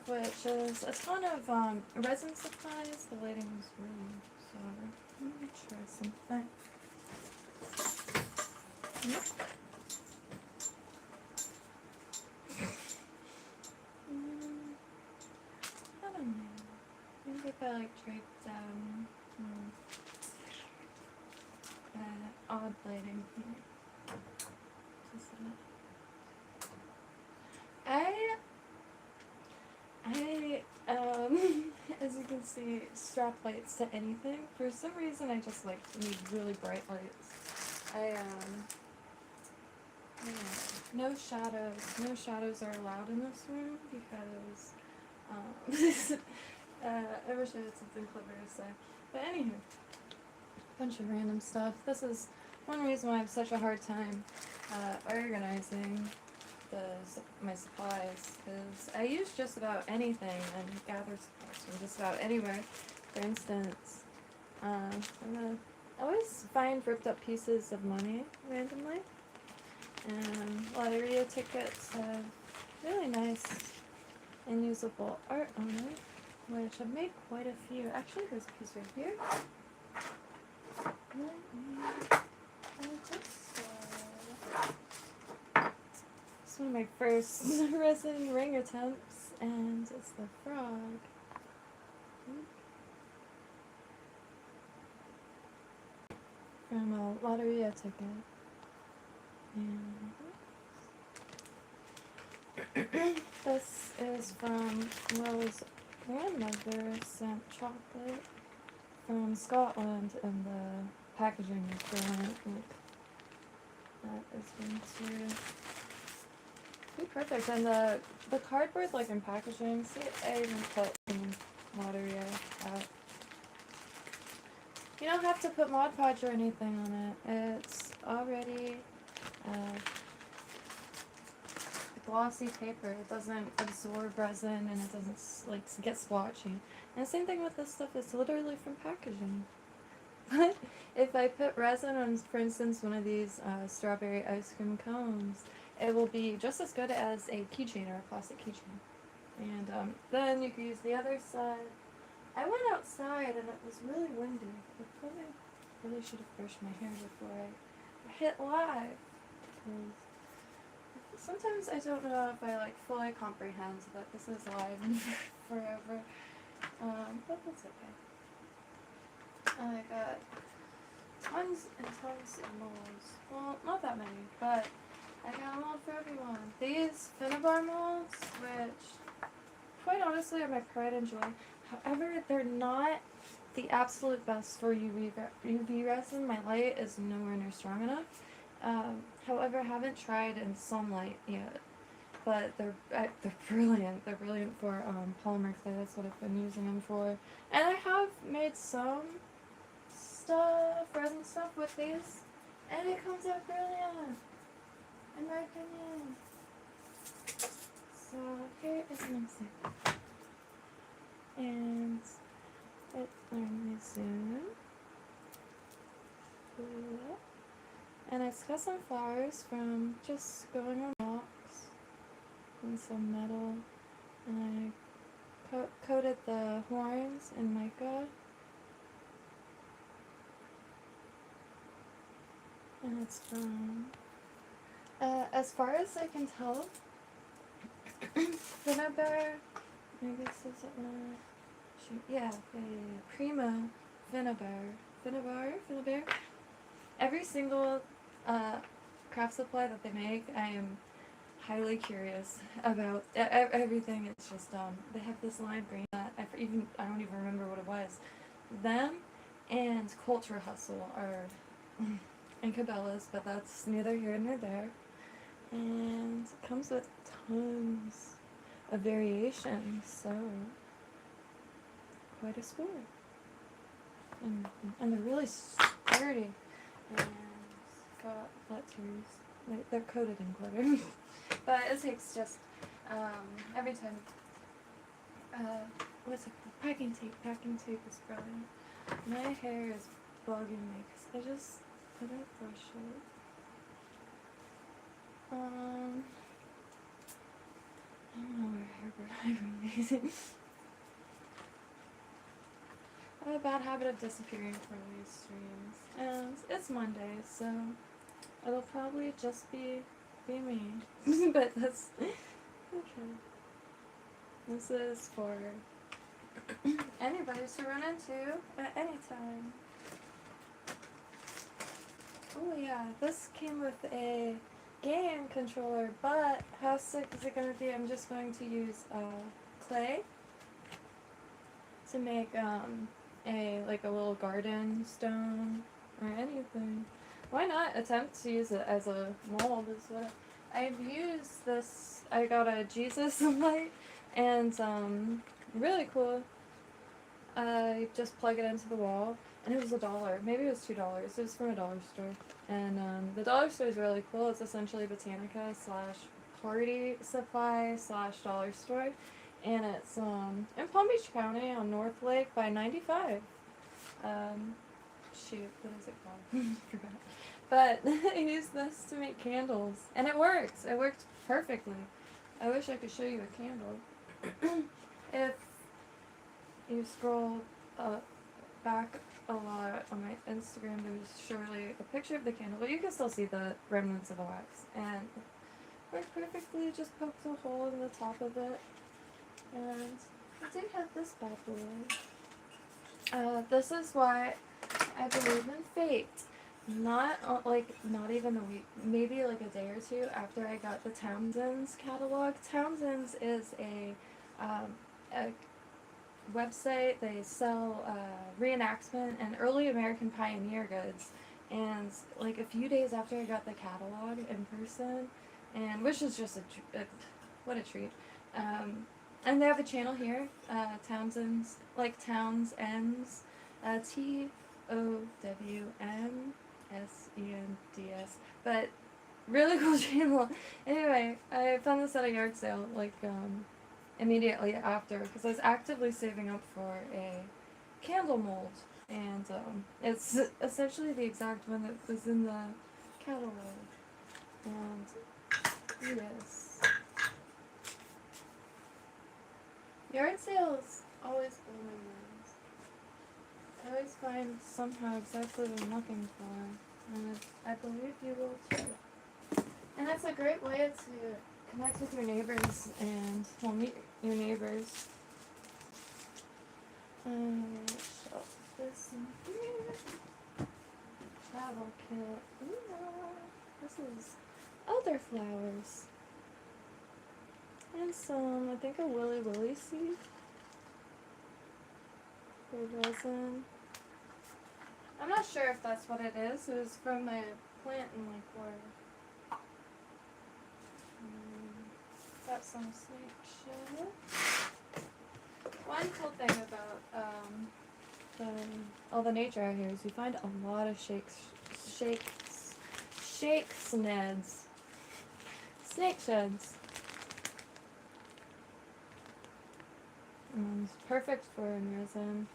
which is a ton of resin supplies. The lighting is really sorry. Let me try something. I don't know. Maybe if I like draped down odd lighting here. Just as you can see, strap lights to anything. For some reason, I just like need really bright lights. No shadows. No shadows are allowed in this room because I wish I had something clever to say. But anywho, bunch of random stuff. This is one reason why I have such a hard time organizing my supplies, because I use just about anything and gather supplies from just about anywhere. For instance, I always find ripped up pieces of money randomly, and lottery tickets have really nice and usable art on it, which I've made quite a few. Actually, there's a piece right here. It's one of my first resin ring attempts, and it's the frog. From a lotteria ticket. And this is from Rose's grandmother sent chocolate from Scotland, and the packaging is brilliant. That is going to be perfect. And the cardboard, like in packaging, see, I even put some lottery out. You don't have to put Mod Podge or anything on it. It's already glossy paper. It doesn't absorb resin, and it doesn't like get splotchy. And the same thing with this stuff. It's literally from packaging. But if I put resin on, for instance, one of these strawberry ice cream cones, it will be just as good as a keychain or a plastic keychain. And then you can use the other side. I went outside and it was really windy. I really should have brushed my hair before I hit live. Sometimes I don't know if I like fully comprehend that this is live and forever. But that's okay. I got tons and tons of molds. Well, not that many, but I got a mold for everyone. These Finnabar molds, which quite honestly are my pride and joy. However, they're not the absolute best for UV resin. My light is nowhere near strong enough. However, I haven't tried in sunlight yet. But they're brilliant. They're brilliant for polymer clay. That's what I've been using them for. And I have made some resin stuff with these, and it comes out brilliant, in my opinion. So here is an example. And let me zoom. And I got some flowers from just going on walks, and some metal, and I coated the horns in mica. And it's from, as far as I can tell, Finnabar, maybe this is Prima Finnabar. Every single craft supply that they make, I am highly curious about. Everything. It's just they have this lime green that I don't even remember what it was. Them and Culture Hustle are and Cabela's, but that's neither here nor there. And it comes with tons of variations, so quite a score. And they're really sturdy. And got letters. They're coated in glitter. But it takes just every time. What's it called? Packing tape. Packing tape is brilliant. My hair is bugging me because I didn't brush it. I don't know where Herbert is. I have a bad habit of disappearing from these streams. And it's Monday, so it'll probably just be me. But that's okay. This is for anybody to run into at any time. Oh yeah, this came with a game controller, but how sick is it going to be? I'm just going to use clay to make a little garden stone or anything. Why not attempt to use it as a mold? Is what I've used this. I got a Jesus light, and really cool. I just plug it into the wall, and it was $1. Maybe it was $2. It was from a dollar store, and the dollar store is really cool. It's essentially Botanica / party supply / dollar store, and it's in Palm Beach County on North Lake by 95. Shoot, what is it called? I forgot. But I used this to make candles, and it works. It worked perfectly. I wish I could show you a candle. If you scroll back a lot on my Instagram, there's surely a picture of the candle, but you can still see the remnants of the wax. And it worked perfectly, just poked a hole in the top of it. And I did have this bad boy. This is why I believe in fate. Not even a week, maybe like a day or two after I got the Townsend's catalog. Townsend's is a website. They sell reenactment and early American pioneer goods. And like a few days after I got the catalog in person, and which is just what a treat. And they have a channel here, Townsend's, like Townsend's, TOWNSENDS, but really cool channel. Anyway, I found this at a yard sale, like, immediately after, because I was actively saving up for a candle mold, and, it's essentially the exact one that was in the catalog, and, yes. Yard sales always blow my mind. I always find somehow exactly what I'm looking for, and I believe you will too. And it's a great way to connect with your neighbors and, well, meet your neighbors. Shove this in here. Travel kit. Ooh, this is elderflowers. And some, I think, a Willy Willy seed for resin. I'm not sure if that's what it is. It was from a plant in my car. Got some snake shit. One cool thing about all the nature out here is you find a lot of snake sheds. It's perfect for resin,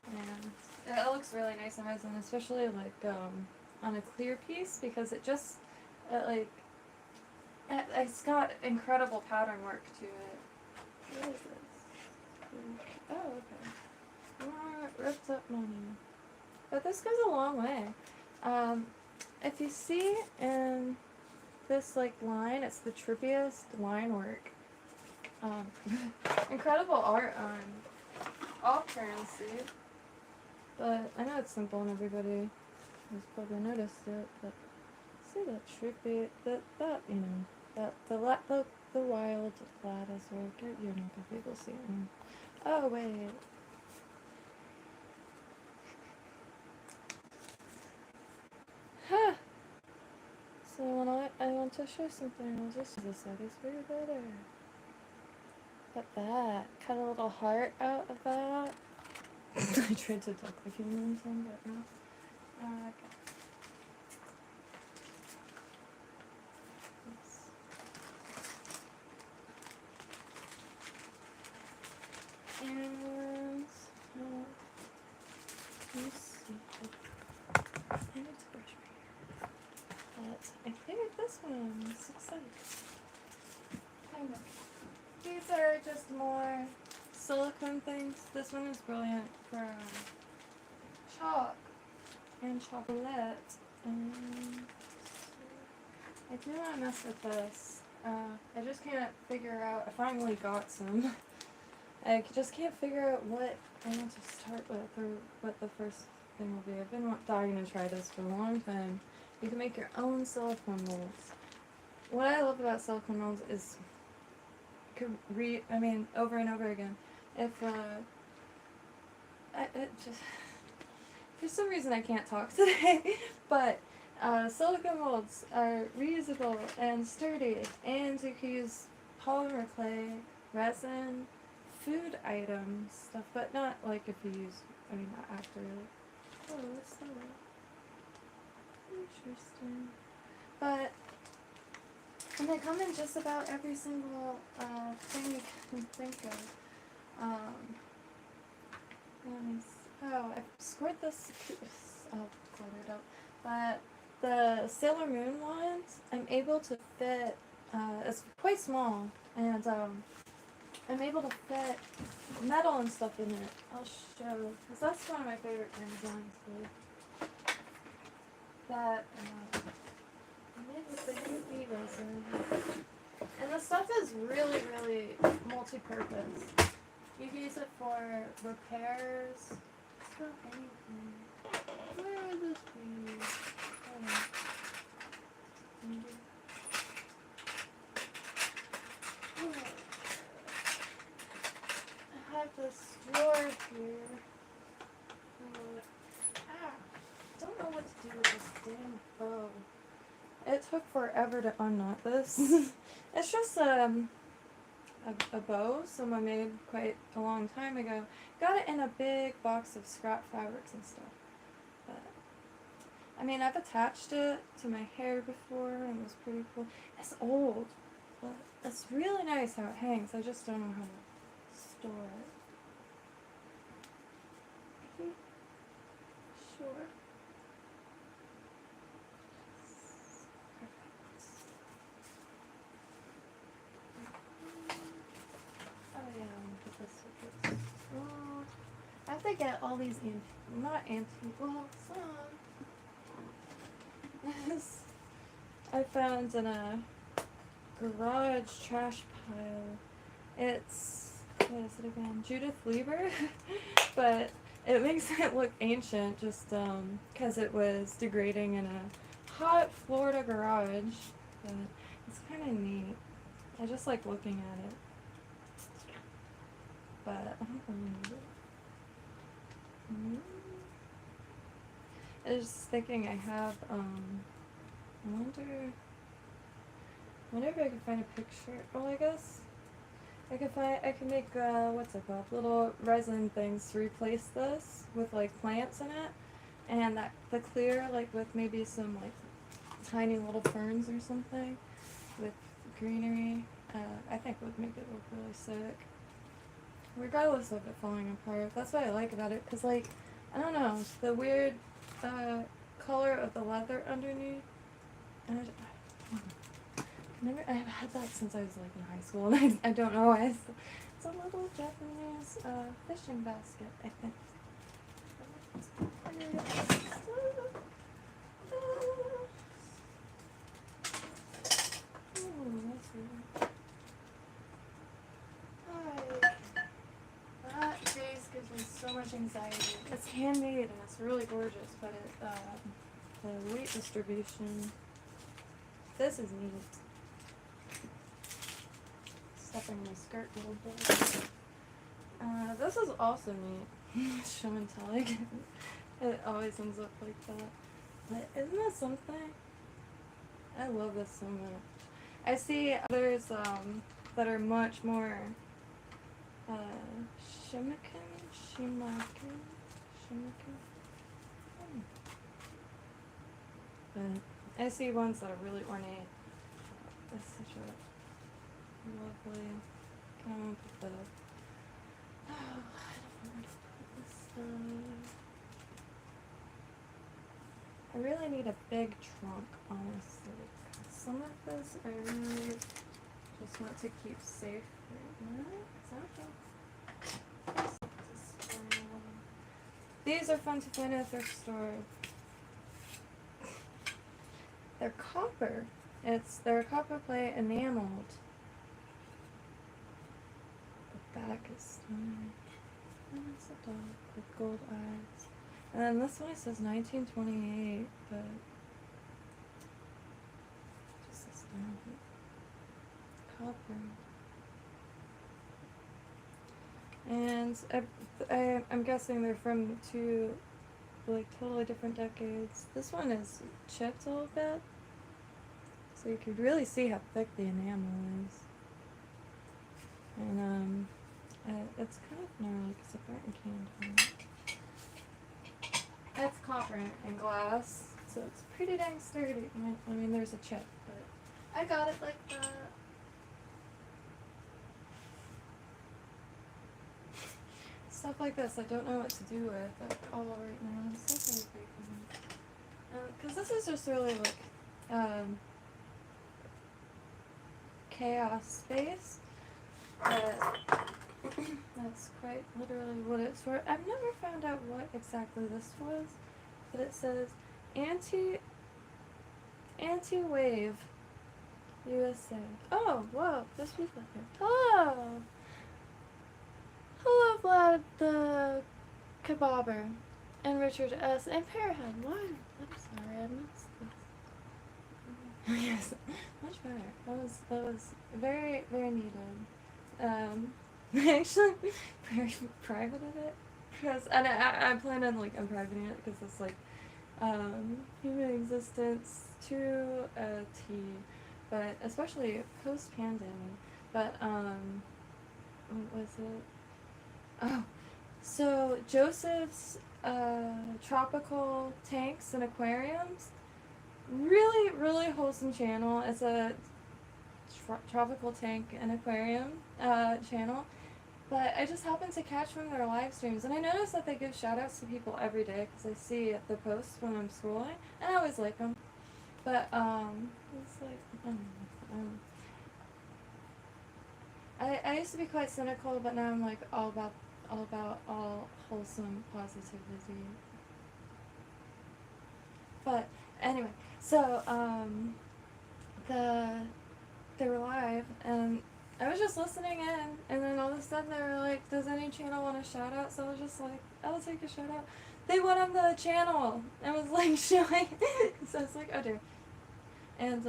and it looks really nice in resin, especially like on a clear piece, because it's got incredible pattern work to it. What is this? Oh, okay. More ripped up money, but this goes a long way. If you see in this like line, it's the trippiest line work. Incredible art on all currency, but I know it's simple and everybody has probably noticed it, but see that trippy, that you know, the wild lattice work, you're not gonna be able to see it now. Oh wait. Huh. So when I want to show something, I'll just use this side, it's way better. Cut a little heart out of that. I tried to duck the human thing, but no. Okay. And let me see. I need to brush my hair. But I figured this one. I'm so excited. Kind of. these are just more silicone things. This one is brilliant for chalk and chocolate. I do want to mess with this. I just can't figure out. I finally got some. I just can't figure out what I want to start with or what the first thing will be. I've been dying to try this for a long time. You can make your own silicone molds. What I love about silicone molds is you can over and over again. If for some reason I can't talk today, but silicone molds are reusable and sturdy, and you can use polymer clay, resin, food items, stuff, but not like if you use, not after. Oh, that's so interesting. But, and they come in just about every single thing you can think of. I scored this all cluttered up, but the Sailor Moon ones, I'm able to fit, it's quite small, and I'm able to fit metal and stuff in it. I'll show, because that's one of my favorite things, honestly. That, I made with the UV resin. And the stuff is really, really multi-purpose. You can use it for repairs. It's not anything. Where would this be? I have this drawer here. Don't know what to do with this damn bow. It took forever to unknot this. It's just a bow someone made quite a long time ago. Got it in a big box of scrap fabrics and stuff. But I've attached it to my hair before and it was pretty cool. It's old, but it's really nice how it hangs. I just don't know how to store it. Sure. I have to get all these well, some. I found in a garage trash pile. It's, what is it again? Judith Lieber, but it makes it look ancient just because it was degrading in a hot Florida garage. But it's kind of neat. I just like looking at it. But I don't really need it. I was just thinking I have, I wonder if I can find a picture. Well, I guess I can make, what's it called? Little resin things to replace this with like plants in it. And the clear, like with maybe some like tiny little ferns or something with greenery. I think would make it look really sick. Regardless of it falling apart. That's what I like about it, because, like, I don't know, the weird color of the leather underneath. I've had that since I was, like, in high school, and I don't know why. It's a little Japanese fishing basket, I think. Ooh, that's weird. Gives me so much anxiety. It's handmade and it's really gorgeous, but the weight distribution, this is neat. Stuffing my skirt a little bit. This is also neat. Show and tell. Like, it always ends up like that. But isn't that something? I love this so much. I see others that are much more Shimakin. But I see ones that are really ornate. That's such a lovely. Come with the. Oh, I don't know where to put this stuff. I really need a big trunk, honestly. Some of this I really just want to keep safe for These are fun to find at a thrift store. They're copper. They're copper plate enameled. The back is stunning. And it's a dog with gold eyes. And then this one says 1928, but just this copper. And I'm guessing they're from two, like, totally different decades. This one is chipped a little bit, so you could really see how thick the enamel is. And it's kind of gnarly because I burnt and canned it. It's copper and glass, so it's pretty dang sturdy. I mean, there's a chip, but I got it like that. Stuff like this, I don't know what to do with all right now. It's so very because this is just really like chaos space. That's quite literally what it's for. I've never found out what exactly this was, but it says anti-wave USA. Oh, whoa, there's people here. Hello! Hello, Vlad the Kebabber, and Richard S. and Pearhead. What? I'm sorry, I missed this. Yes, much better. That was very, very needed. I actually very privated it because, and I plan on like unprivating it because it's like human existence to a T, but especially post pandemic. But what was it? Oh, so Joseph's tropical tanks and aquariums, really, really wholesome channel. It's a tropical tank and aquarium channel, but I just happened to catch one of their live streams, and I noticed that they give shout outs to people every day because I see the posts when I'm scrolling, and I always like them. But it's like I used to be quite cynical, but now I'm like all about wholesome positivity. But anyway, so they were live, and I was just listening in, and then all of a sudden they were like, does any channel want a shout out? So I was just like, I'll take a shout out. They went on the channel and was like showing so I was like, oh dear. And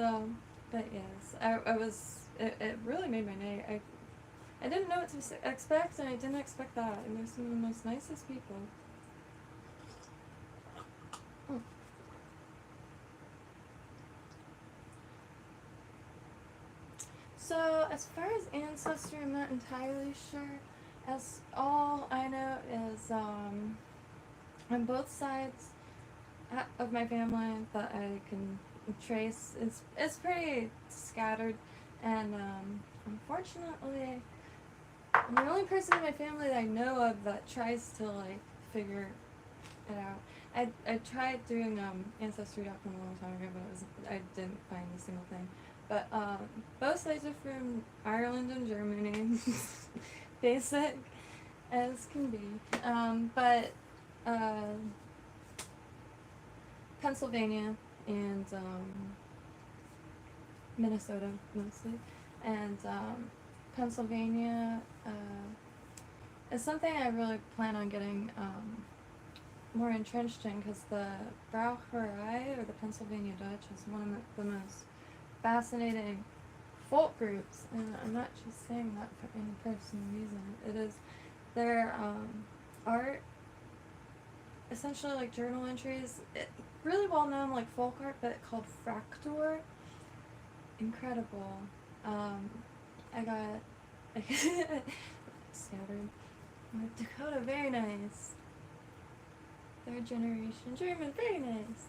but yes, it really made my day. I didn't know what to expect, and I didn't expect that. And they're some of the most nicest people. So, as far as ancestry, I'm not entirely sure. As all I know is, on both sides of my family that I can trace, it's pretty scattered, and unfortunately, I'm the only person in my family that I know of that tries to like figure it out. I tried doing Ancestry.com a long time ago, but I didn't find a single thing. But both sides are from Ireland and Germany, basic as can be. But Pennsylvania and Minnesota mostly, and Pennsylvania is something I really plan on getting more entrenched in, because the Brauerei, or the Pennsylvania Dutch, is one of the most fascinating folk groups, and I'm not just saying that for any personal reason. It is their art, essentially like journal entries, really well known like folk art, but called Fraktur. Incredible. I got scattered. North Dakota, very nice. Third generation German, very nice.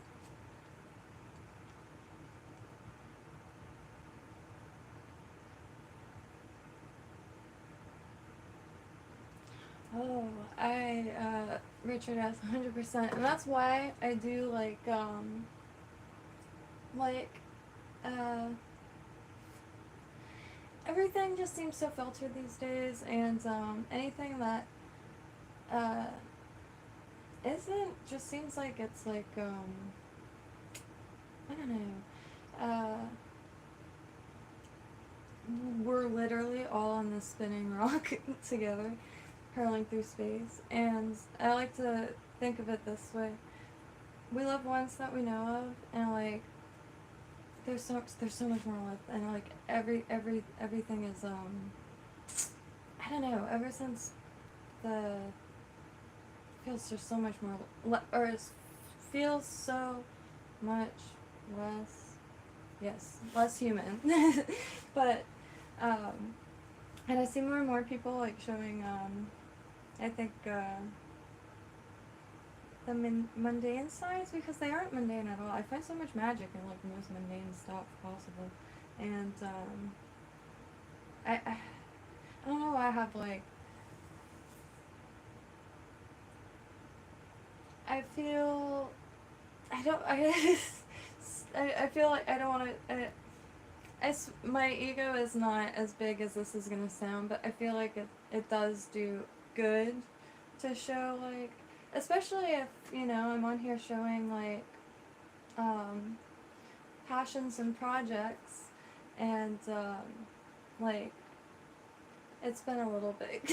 Oh, Richard S. 100%, and that's why I do everything just seems so filtered these days, and anything that isn't just seems like it's like I don't know. We're literally all on this spinning rock together, hurling through space. And I like to think of it this way: we live once that we know of, and like there's so much more left, and like everything is I don't know. Ever since the feels just so much more or it feels so much less, yes, less human. But and I see more and more people like showing I think the mundane sides, because they aren't mundane at all. I find so much magic in like the most mundane stuff possible, and I don't know why I have like I feel I feel like I don't want to. My ego is not as big as this is gonna sound, but I feel like it does do good to show, like, especially if, you know, I'm on here showing, like, passions and projects, and, like, it's been a little bit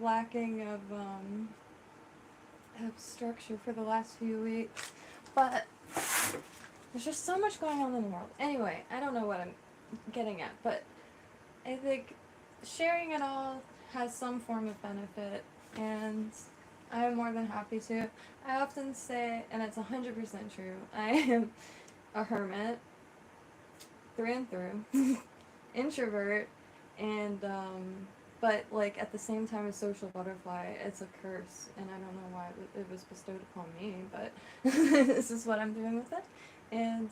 lacking of structure for the last few weeks, but there's just so much going on in the world. Anyway, I don't know what I'm getting at, but I think sharing it all has some form of benefit, and I'm more than happy to. I often say, and it's 100% true, I am a hermit, through and through, introvert, and, but, like, at the same time, a social butterfly. It's a curse, and I don't know why it was bestowed upon me, but this is what I'm doing with it. And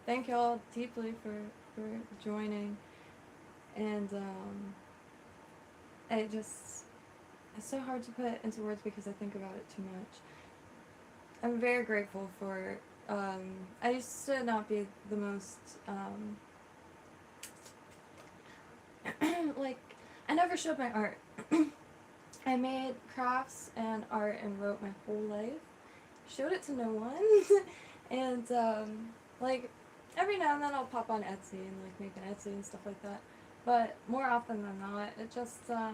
thank you all deeply for joining. And it's so hard to put into words because I think about it too much. I'm very grateful for, I used to not be the most, like, I never showed my art. I made crafts and art and wrote my whole life. Showed it to no one. And, like, every now and then I'll pop on Etsy and, like, make an Etsy and stuff like that. But more often than not, it just, I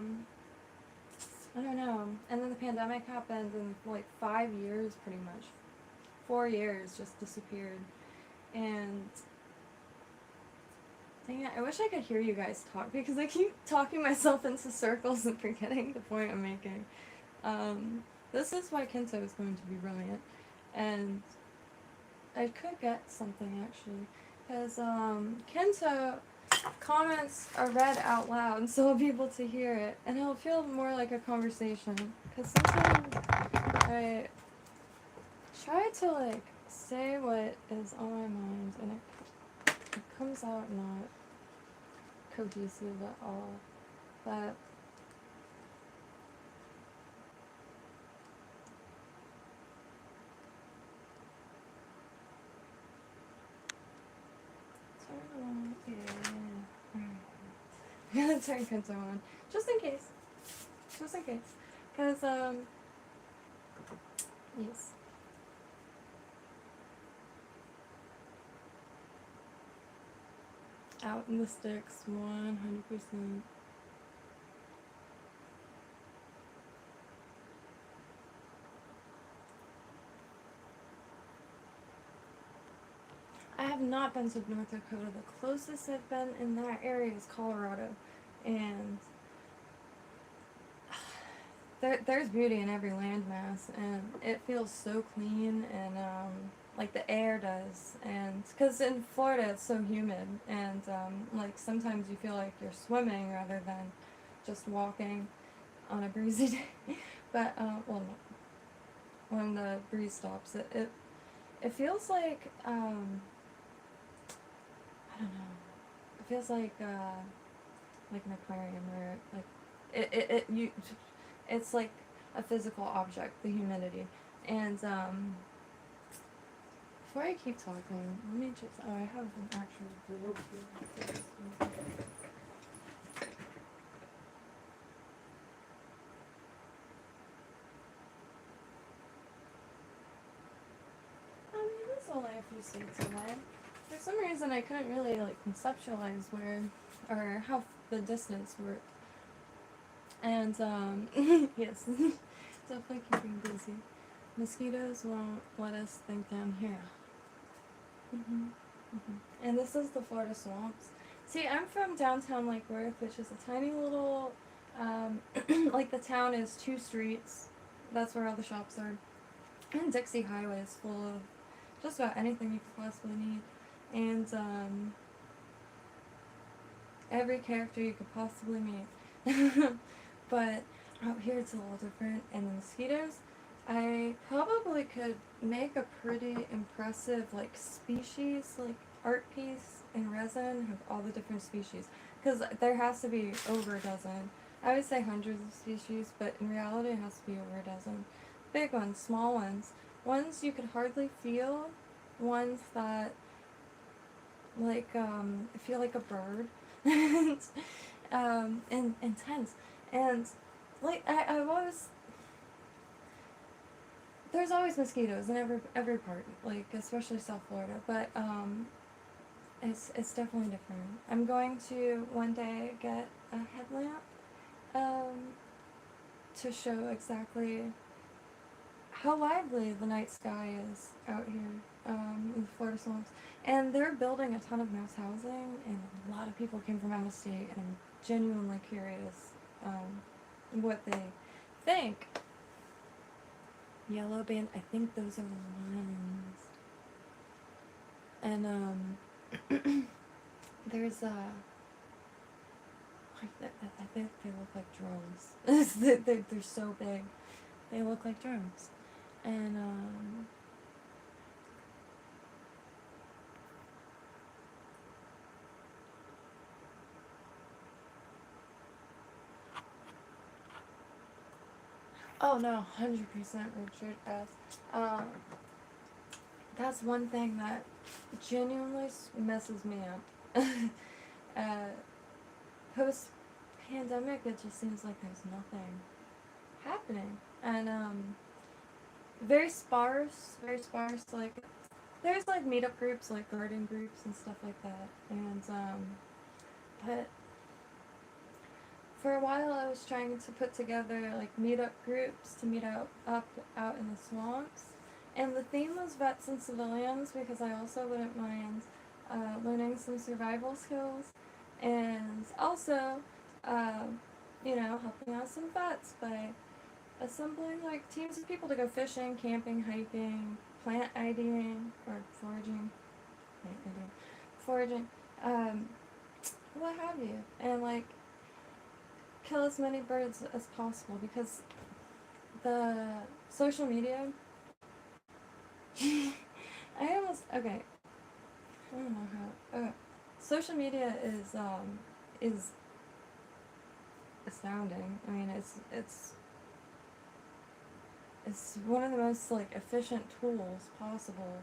don't know. And then the pandemic happened, and, like, 5 years, pretty much. 4 years just disappeared. And dang it, I wish I could hear you guys talk, because I keep talking myself into circles and forgetting the point I'm making. This is why KYNTO is going to be brilliant. And I could get something, actually, because KYNTO comments are read out loud, so I'll be able to hear it, and it'll feel more like a conversation, because sometimes I try to, like, say what is on my mind, and it comes out not cohesive at all, but turn on, yeah. I'm gonna turn KYNTO on, just in case, because, yes. Out in the sticks, 100%. I have not been to North Dakota. The closest I've been in that area is Colorado, and there's beauty in every landmass, and it feels so clean, and like the air does, and because in Florida it's so humid, and like sometimes you feel like you're swimming rather than just walking on a breezy day. But well, when the breeze stops, it feels like I don't know. It feels like an aquarium, where like it's like a physical object, the humidity. And before I keep talking, let me just, oh, I have an actual globe here. only a few states away. For some reason, I couldn't really like conceptualize where or how the distance worked. And yes, definitely keeping busy. Mosquitoes won't let us think down here. And this is the Florida swamps. See, I'm from downtown Lake Worth, which is a tiny little, like the town is 2 streets. That's where all the shops are. And Dixie Highway is full of just about anything you could possibly need. And every character you could possibly meet. But out here it's a little different. And the mosquitoes, I probably could make a pretty impressive like species, like art piece in resin of all the different species. Because there has to be over a dozen. I would say hundreds of species, but in reality it has to be over a dozen. Big ones, small ones, ones you could hardly feel, ones that like feel like a bird, and intense. And like I've always, there's always mosquitoes in every part, like especially South Florida, but it's definitely different. I'm going to one day get a headlamp to show exactly how lively the night sky is out here in the Florida swamps. And they're building a ton of mass housing, and a lot of people came from out of state, and I'm genuinely curious what they think. Yellow band, I think those are lions. And there's I think they look like drones. They're so big. They look like drones. And oh no, 100% Richard S. That's one thing that genuinely messes me up. Post-pandemic, it just seems like there's nothing happening. And very sparse, like, there's like meetup groups, like garden groups and stuff like that. And but for a while I was trying to put together like meetup groups to meet out in the swamps, and the theme was vets and civilians, because I also wouldn't mind learning some survival skills, and also you know, helping out some vets by assembling like teams of people to go fishing, camping, hiking, plant IDing or foraging, what have you, and like kill as many birds as possible, because the social media I don't know how. Okay. Social media is astounding. I mean, it's one of the most like efficient tools possible,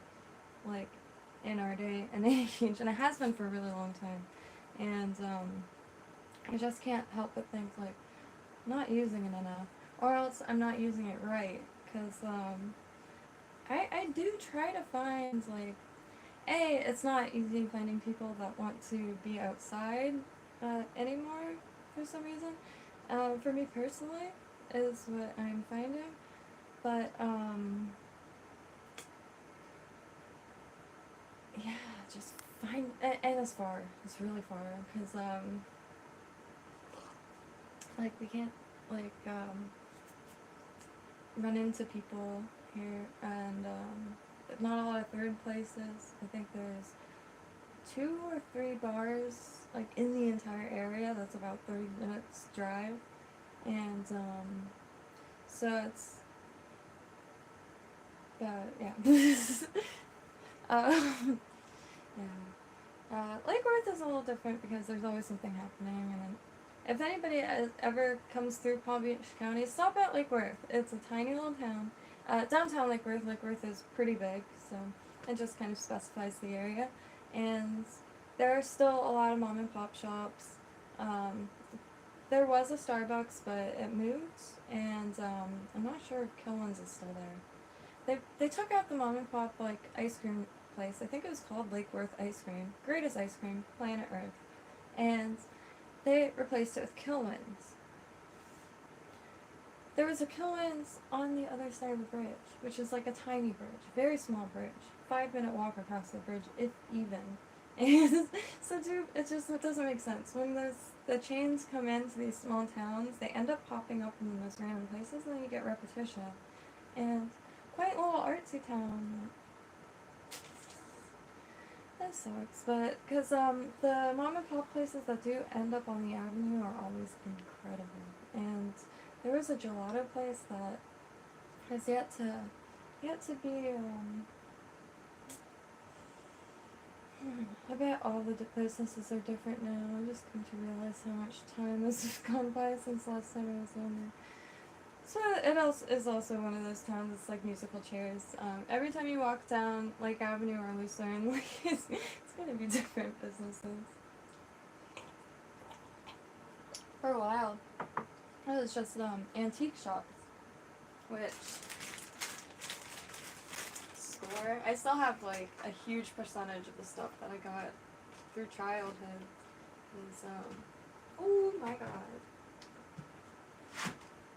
like in our day and age, and it has been for a really long time. And I just can't help but think like, I'm not using it enough, or else I'm not using it right, because I do try to find like, it's not easy finding people that want to be outside anymore for some reason. For me personally, is what I'm finding. But, yeah, just find, and it's far, it's really far, because, like, we can't, like, run into people here, and, not a lot of third places. I think there's 2 or 3 bars, like, in the entire area that's about 30 minutes drive, and, so it's, yeah. Yeah. Lake Worth is a little different because there's always something happening, and if anybody ever comes through Palm Beach County, stop at Lake Worth. It's a tiny little town. Downtown Lake Worth is pretty big, so it just kind of specifies the area. And there are still a lot of mom and pop shops. There was a Starbucks, but it moved, and I'm not sure if Killen's is still there. they took out the mom and pop like ice cream place. I think it was called Lake Worth Ice Cream, greatest ice cream, planet Earth, and they replaced it with Kilwins. There was a Kilwins on the other side of the bridge, which is like a tiny bridge, very small bridge, 5-minute walk across the bridge, if even. And so it doesn't make sense. When the chains come into these small towns, they end up popping up in the most random places, and then you get repetition. And quite a little artsy town. That sucks, but because the mom and pop places that do end up on the avenue are always incredible. And there was a gelato place that has yet to be. I bet all the businesses are different now. I just come to realize how much time has gone by since last time I was on there. So it is also one of those towns that's like musical chairs. Every time you walk down Lake Avenue or Lucerne, like it's gonna be different businesses. For a while, it was just antique shops, which score. I still have like a huge percentage of the stuff that I got through childhood. Is oh my god.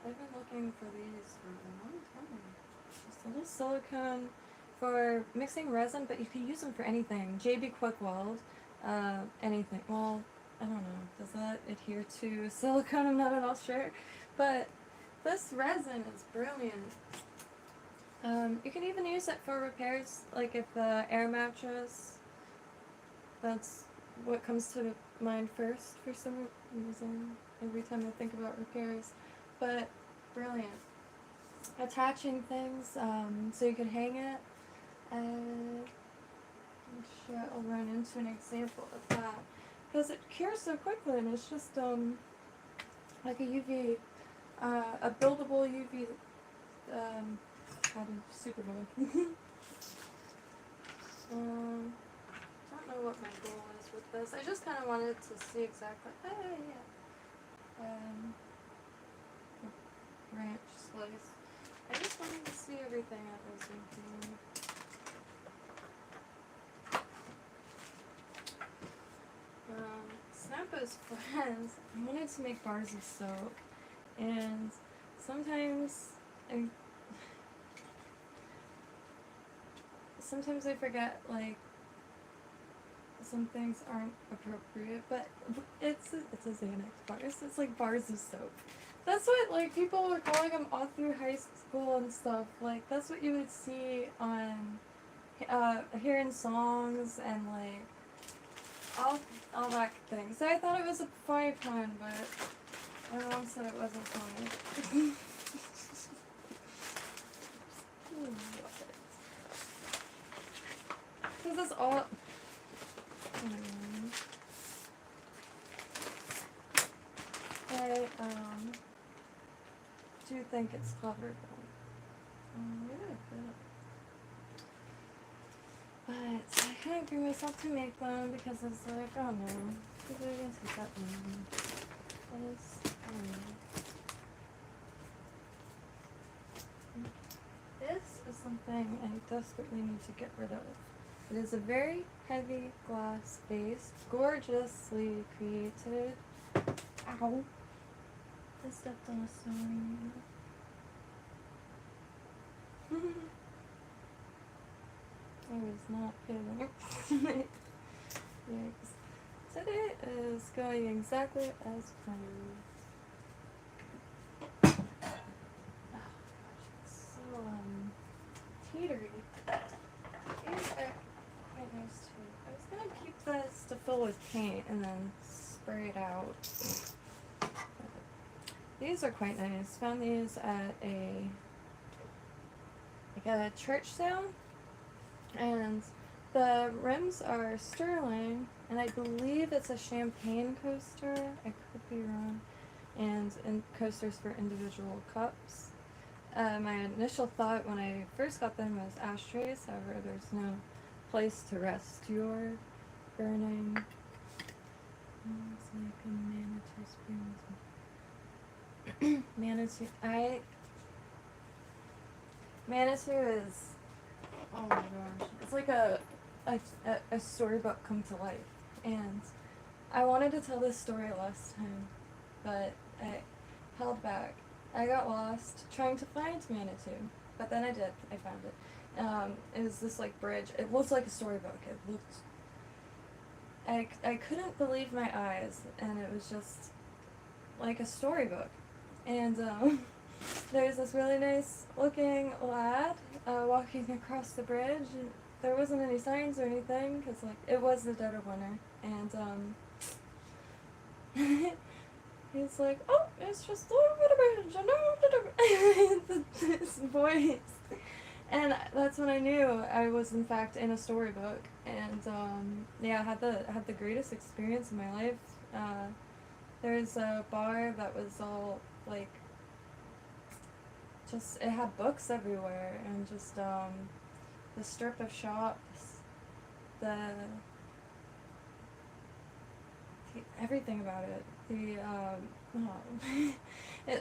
I've been looking for these for a long time. Just a little silicone for mixing resin, but you can use them for anything. JB Quick Weld, anything. Well, I don't know. Does that adhere to silicone? I'm not at all sure. But this resin is brilliant. You can even use it for repairs, like if the air mattress. That's what comes to mind first for some reason. Every time I think about repairs. But brilliant. Attaching things so you can hang it. I'm sure I'll run into an example of that because it cures so quickly, and it's just like a UV, a buildable UV kind of super glue. Don't know what my goal is with this. I just kind of wanted to see exactly. Ranch slice. I just wanted to see everything I was doing. Snappo's friends, I wanted to make bars of soap, and sometimes I forget, like, some things aren't appropriate, but it's a Xanax bars. It's like bars of soap. That's what, like, people were calling them all through high school and stuff. Like, that's what you would see on, hearing songs and, like, all that thing. So I thought it was a funny pun, but my mom said it wasn't funny. Because that's all... I do think it's clever, though. But I couldn't bring myself to make them because it's like, oh no, people are gonna take that long. That is, This is something I desperately need to get rid of. It is a very heavy glass base, gorgeously created. Ow! I stepped on a sewing needle. I was not kidding. Yikes. Today is going exactly as planned. Oh gosh, it's so teetery. These are quite nice too. I was gonna keep this to fill with paint and then spray it out. These are quite nice. Found these at a church sale. And the rims are sterling, and I believe it's a champagne coaster. I could be wrong. And coasters for individual cups. My initial thought when I first got them was ashtrays. However, there's no place to rest your burning. It's like a manatee spoon. Manatee. Manitou is, oh my gosh, it's like a storybook come to life. And I wanted to tell this story last time, but I held back. I got lost trying to find Manitou, but then I did. I found it. It was this like bridge. It looked like a storybook. It looked. I couldn't believe my eyes, and it was just like a storybook. And there's this really nice looking lad walking across the bridge. And there wasn't any signs or anything, because like it was the dead of winter, and he's like, oh, it's just a little bit of bridge, this voice. And that's when I knew I was in fact in a storybook. And yeah, I had the greatest experience of my life. There's a bar that was all like, just, it had books everywhere, and just the strip of shops, everything about it.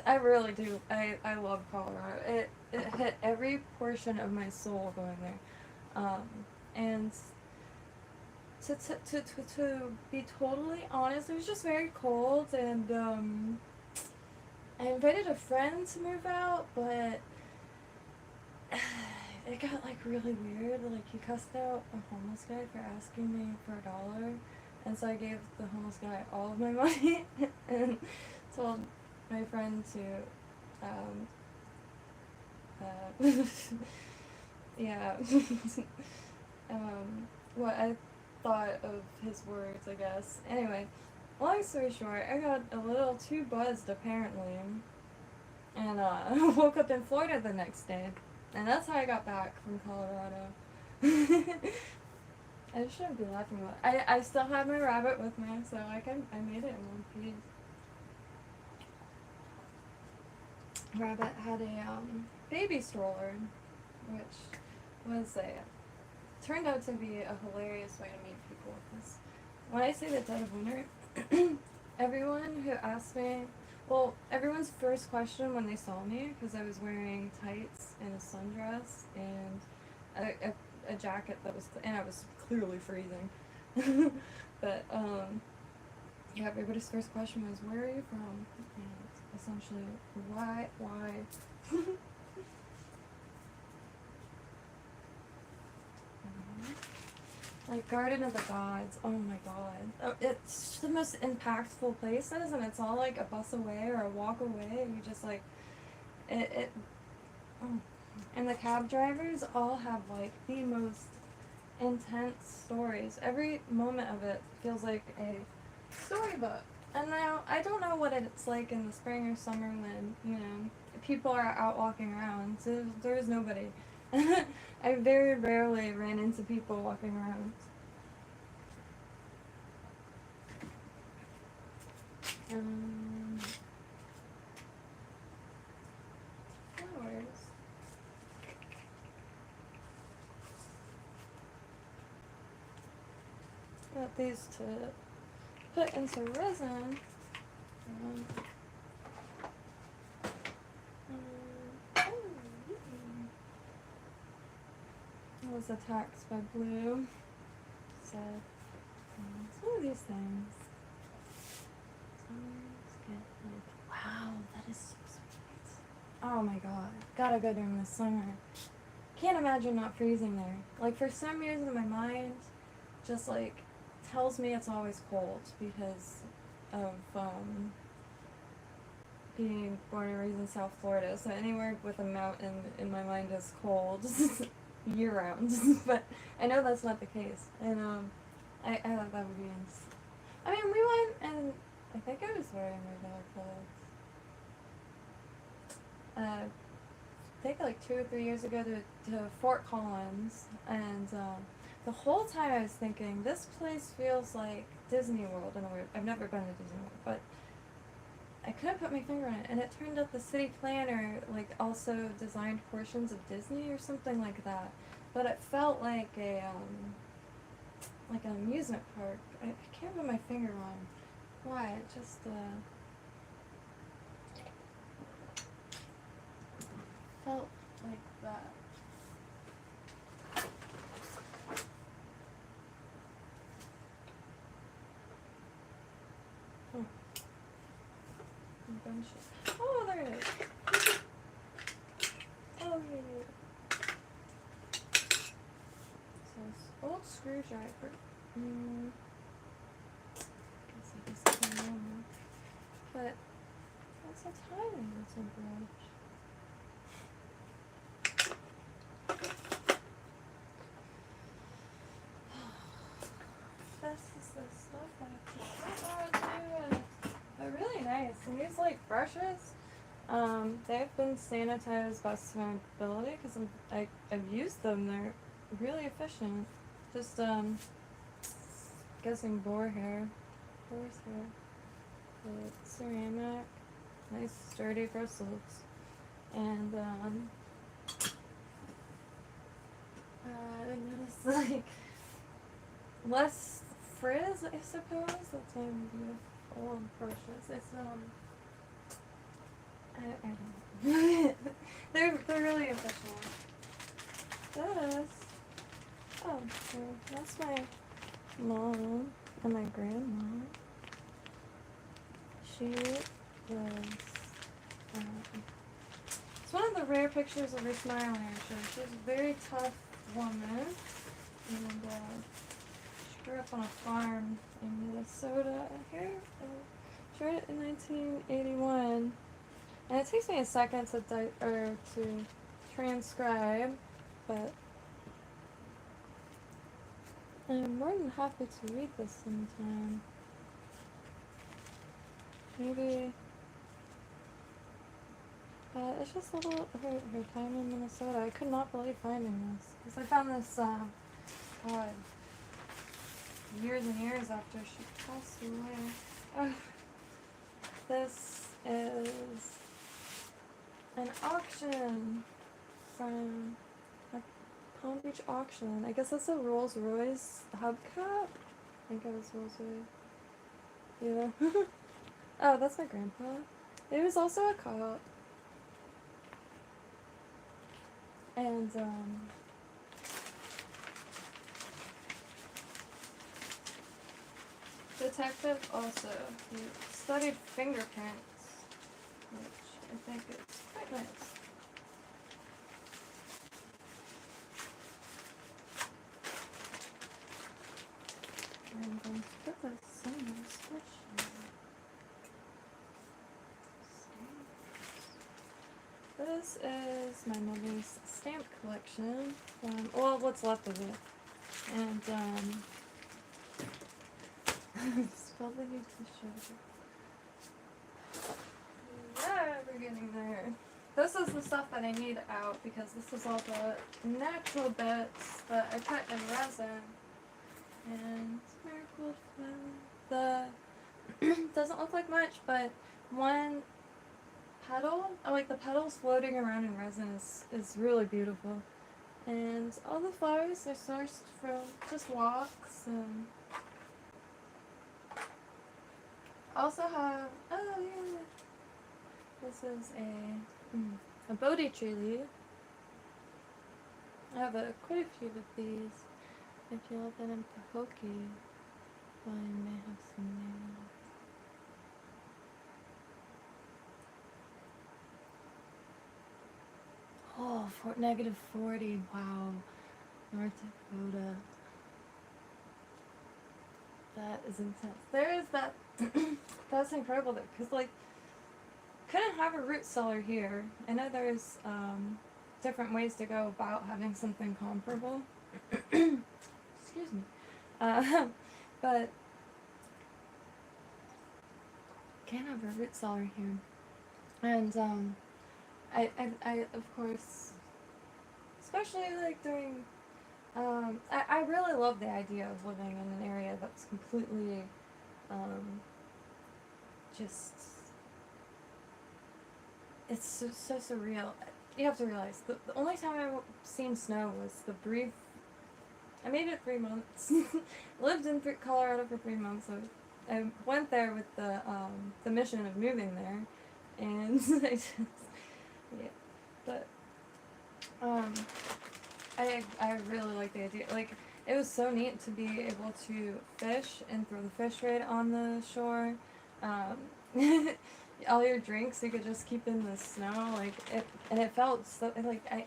I really do. I love Colorado. It hit every portion of my soul going there. And to be totally honest, it was just very cold, and I invited a friend to move out, but it got like really weird. Like, he cussed out a homeless guy for asking me for $1. And so I gave the homeless guy all of my money and told my friend to, yeah, what I thought of his words, I guess. Anyway, long story short, I got a little too buzzed, apparently, and woke up in Florida the next day. And that's how I got back from Colorado. I shouldn't be laughing about it. I still have my rabbit with me, so I made it in one piece. Rabbit had a baby stroller, which was turned out to be a hilarious way to meet people. Because when I say the dead of winter, everyone who asked me, well, everyone's first question when they saw me, because I was wearing tights and a sundress and a jacket that was, and I was clearly freezing. But yeah, everybody's first question was, where are you from? And essentially, why? Like, Garden of the Gods, oh my god. Oh, it's the most impactful place, isn't it? It's all like a bus away or a walk away, and you just like, oh. And the cab drivers all have like the most intense stories. Every moment of it feels like a storybook. And now, I don't know what it's like in the spring or summer when, you know, people are out walking around. So there is nobody. I very rarely ran into people walking around. Flowers. Got these to put into resin. It was attacked by blue. So, some of these things. Wow, that is so sweet. Oh my god. Gotta go during the summer. Can't imagine not freezing there. Like, for some reason, my mind just, like, tells me it's always cold because of, being born and raised in South Florida. So anywhere with a mountain in my mind is cold year-round. But I know that's not the case. And, I thought that would be insane. I mean, we went, and I think I was wearing my dog clothes. I think like 2 or 3 years ago to Fort Collins, and the whole time I was thinking, this place feels like Disney World in a way. I've never been to Disney World, but I couldn't put my finger on it, and it turned out the city planner like also designed portions of Disney or something like that, but it felt like a like an amusement park. I can't put my finger on why. It just felt like that. shit. Oh, there it is. Oh, yeah. So, old screwdriver. Guess I just can't remember. But, that's a tiny little brush. This is the stuff that I do. They're really nice. And these like brushes, they've been sanitized by Biscayne Blvd because I've used them. They're really efficient. Just guessing boar's hair, with ceramic, nice sturdy bristles, and I noticed like less frizz, I suppose. That's why I'm with old brushes. It's I don't know. they're really efficient. This, oh, so that's my mom and my grandma. She was, it's one of the rare pictures of her smile on her show. She was a very tough woman, and she grew up on a farm in Minnesota. Here, she wrote it in 1981, and it takes me a second to transcribe, but I'm more than happy to read this sometime. Maybe, it's just a little, her time in Minnesota. I could not believe finding this, because I found this, God, years and years after she passed away. This is an auction from a Palm Beach auction. I guess that's a Rolls Royce hubcap. I think it was Rolls Royce. Yeah. Oh, that's my grandpa. He was also a cop. And, detective also. He studied fingerprints, which I think is quite nice. I'm going to put this in my spreadsheet. This is my mother's stamp collection, well, what's left of it, and, probably need to show you. Yeah, we're getting there. This is the stuff that I need out, because this is all the natural bits that I cut in resin, and Miracle Flower. Doesn't look like much, but one petal, like the petals floating around in resin is really beautiful. And all the flowers are sourced from just walks, and also have, oh yeah, this is a Bodhi tree leaf. I have quite a few of these. If you look at them Pahokee, well, you may have some names. Oh, -40, wow. North Dakota. That is intense. There is that, that's incredible though, because like, couldn't have a root cellar here. I know there's different ways to go about having something comparable. Excuse me. But can't have a root cellar here. And I of course, especially like during, I really love the idea of living in an area that's completely, just, it's so surreal. You have to realize, the only time I've seen snow was the brief, I made it 3 months, lived in Colorado for 3 months, so I went there with the mission of moving there, and I just, yeah, but, I really like the idea, like, it was so neat to be able to fish and throw the fish right on the shore, all your drinks you could just keep in the snow, like it, and it felt so like I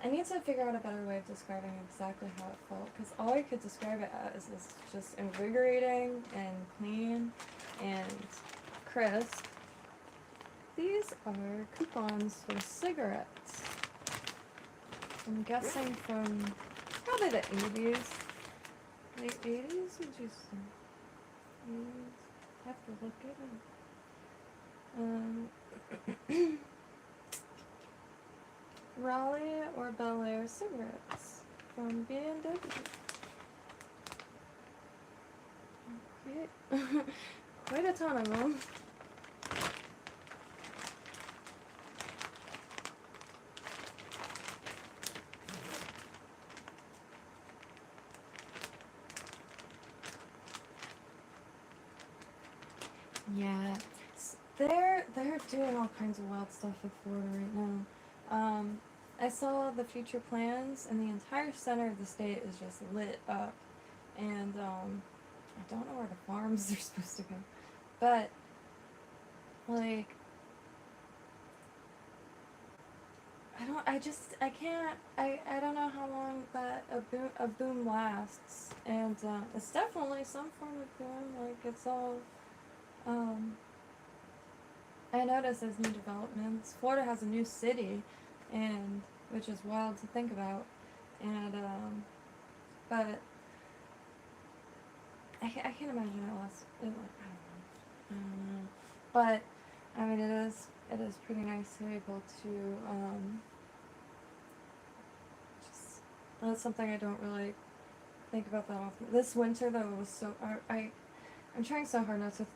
need to figure out a better way of describing exactly how it felt, because all I could describe it as is just invigorating and clean and crisp. These are coupons for cigarettes. I'm guessing from probably the 80s. Late 80s? Would you say? 80s? I have to look it up. Raleigh or Bel Air cigarettes from B&W. Okay. Quite a ton of them. Yeah, they're doing all kinds of wild stuff with Florida right now. I saw the future plans, and the entire center of the state is just lit up. And I don't know where the farms are supposed to go, but like I don't know how long that a boom lasts, and it's definitely some form of boom. Like it's all. I noticed there's new developments. Florida has a new city, and which is wild to think about, and but I can't imagine it lasts. I don't know. But I mean, it is pretty nice to be able to just that's something I don't really think about that often. This winter though was so I'm trying so hard not to.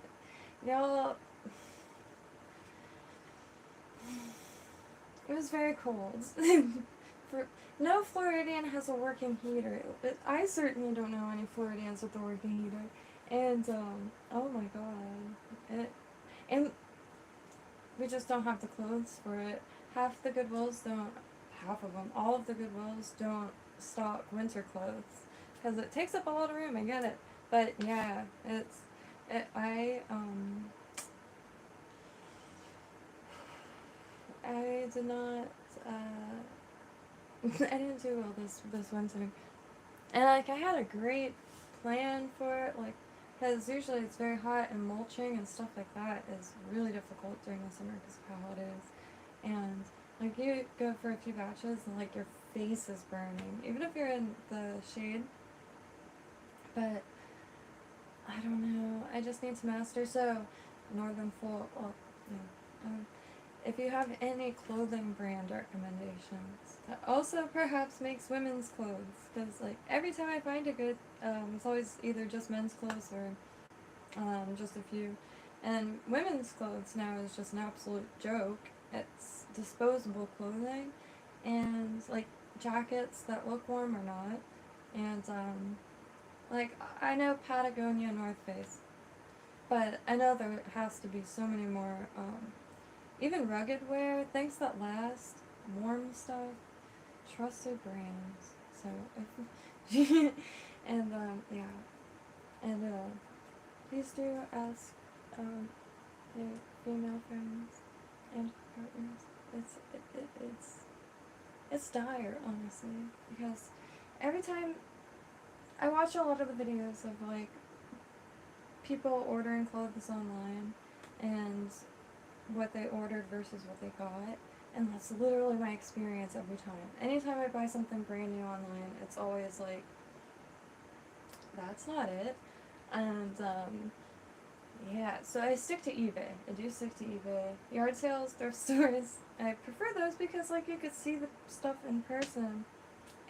Y'all, it was very cold. No Floridian has a working heater. I certainly don't know any Floridians with a working heater. And, oh my god. And we just don't have the clothes for it. Half of them, all of the Goodwills don't stock winter clothes. Because it takes up a lot of room, I get it. But yeah, I did not, I didn't do well this winter. And, like, I had a great plan for it, like, because usually it's very hot, and mulching and stuff like that is really difficult during the summer because of how hot it is. And, like, you go for a few batches, and, like, your face is burning, even if you're in the shade. But, I don't know, I just need to master, so, if you have any clothing brand recommendations that also perhaps makes women's clothes, because like every time I find a good, it's always either just men's clothes or just a few, and women's clothes now is just an absolute joke. It's disposable clothing, and like jackets that look warm or not, and like I know Patagonia, North Face, but I know there has to be so many more. Even rugged wear, things that last, warm stuff, trusted brands. So, and yeah, and please do ask your female friends and partners. It's dire, honestly, because every time I watch a lot of the videos of like people ordering clothes online and what they ordered versus what they got, and that's literally my experience every time. Anytime I buy something brand new online, it's always like, that's not it. And yeah, so I stick to eBay. I do stick to eBay. Yard sales, thrift stores, I prefer those because like you could see the stuff in person,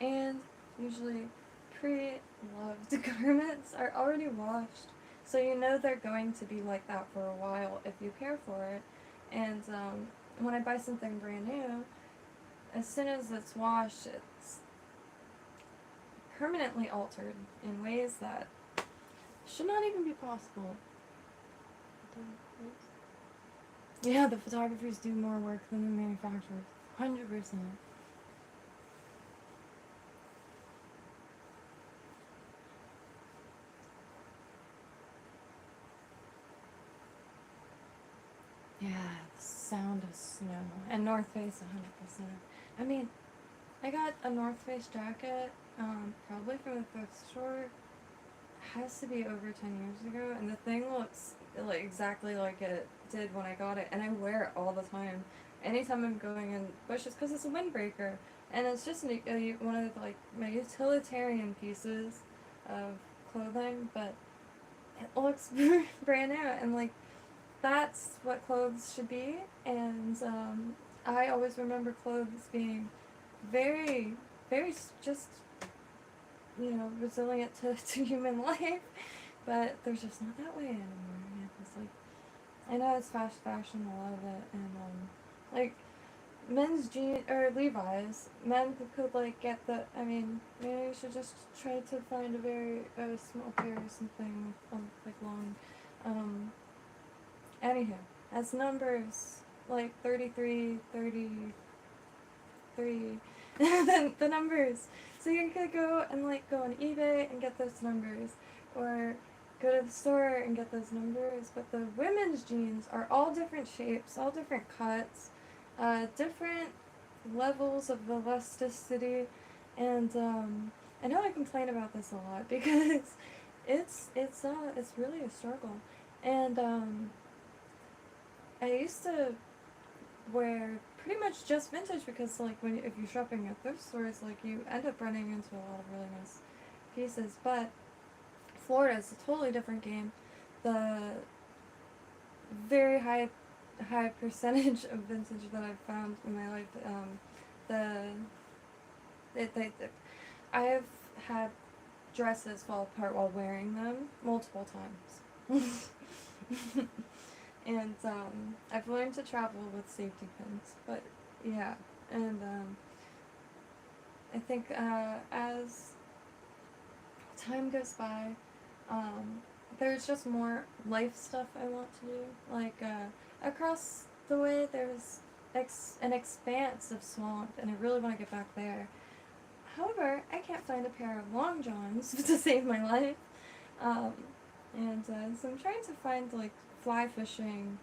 and usually pre-loved garments are already washed, so you know they're going to be like that for a while if you care for it. And when I buy something brand new, as soon as it's washed, it's permanently altered in ways that should not even be possible. Yeah, the photographers do more work than the manufacturers. 100%. Yeah, the sound of snow. And North Face 100%. I mean, I got a North Face jacket, probably from the thrift store. Has to be over 10 years ago, and the thing looks like exactly like it did when I got it, and I wear it all the time. Anytime I'm going in bushes, because it's a windbreaker, and it's just one of like my utilitarian pieces of clothing, but it looks brand new, and like that's what clothes should be. And I always remember clothes being very, very just, resilient to human life, but there's just not that way anymore. Yeah, it's like, I know it's fast fashion, a lot of it, and like men's jeans or Levi's, men could like get the. I mean, maybe you should just try to find a very small pair or something like long. Anywho, as numbers like 33, 33, the numbers. So you could go and like go on eBay and get those numbers, or go to the store and get those numbers. But the women's jeans are all different shapes, all different cuts, different levels of elasticity, and I know I complain about this a lot because it's really a struggle, and I used to wear pretty much just vintage because like if you're shopping at thrift stores, like you end up running into a lot of really nice pieces. But Florida is a totally different game. The very high percentage of vintage that I've found in my life, I have had dresses fall apart while wearing them multiple times. And I've learned to travel with safety pins, but yeah, and I think as time goes by, there's just more life stuff I want to do. Like across the way, there's an expanse of swamp, and I really want to get back there. However, I can't find a pair of long johns to save my life. And so I'm trying to find like fly fishing